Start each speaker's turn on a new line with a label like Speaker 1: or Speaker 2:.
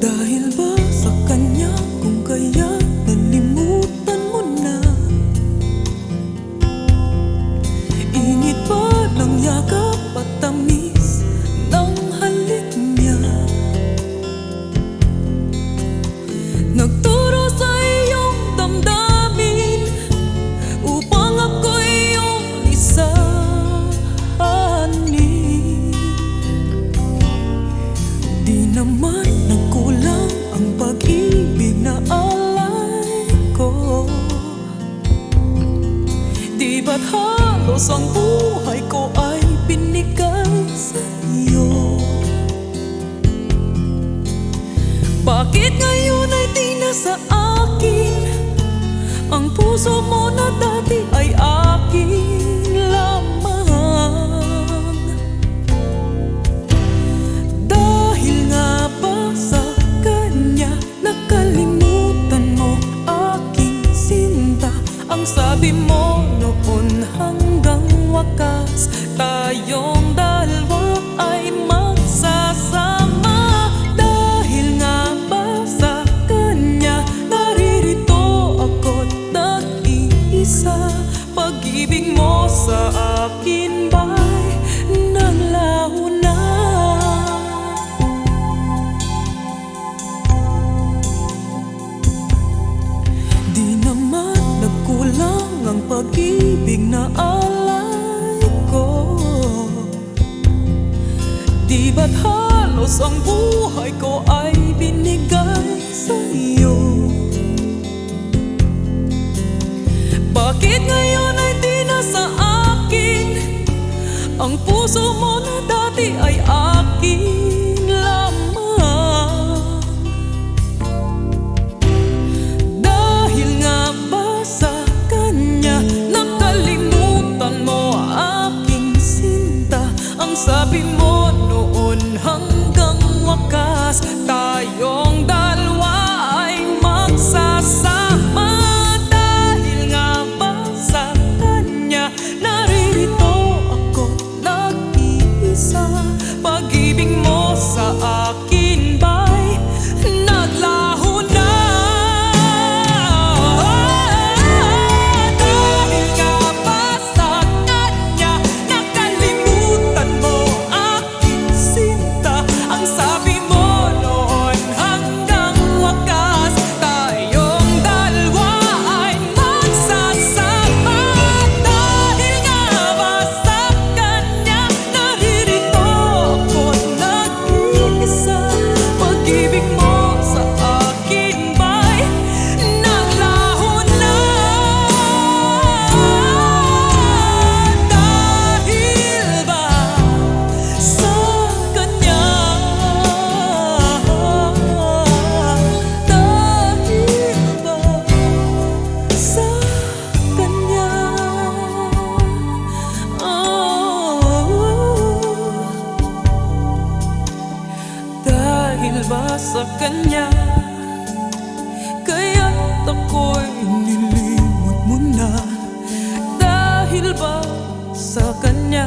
Speaker 1: Dahil ba sa kanya kung kaya nalimutan mo na? Init pa ng yakap at tamis ng halik niya. Nagturo sa iyong damdamin upang ako'y iyong isahanin. Di naman nagkulang ang pag-ibig na alay ko. Di ba't halos ang buhay ko ay binigay sa iyo? Bakit ngayon ay di na sa akin ang puso mo na dati ay akin lamang? Dahil nga ba sa kanya nakalimutan mo aking sinta? Ang sabi mo noon hanggang wakas tayong dalawa ay magsasama. Dahil nga ba sa kanya naririto ako't nag-iisa? Pag-ibig mo sa akin ba'y naglaho na? Di naman nagkulang ang pag-ibig na alay ko. Di ba't halos ang buhay ko ay binigay sa iyo? Bakit ngayon ay di na sa akin ang puso mo na dati ay akin lamang? Dahil nga ba sa kanya nakalimutan mo aking sinta? Ang sabi mo noon hanggang wakas tayong dalawa ay magsasama. Dahil nga ba sa kanya naririto ako nag-iisa? Pag-ibig mo sa akin ba'y naglaho na? Dahil nga ba sa kanya nakalimutan mo aking sinta? Ang sabi mo noon hanggang wakas tayong dalawa ay magsasama. Dahil nga ba sa kanya naririto ako't nag-iisa? Pag-ibig mo sa akin ba'y naglaho na? Dahil ba sa kanya? Dahil ba sa kanya? Dahil ba sa kanya kaya't ako'y nilimot mo na? Dahil ba sa kanya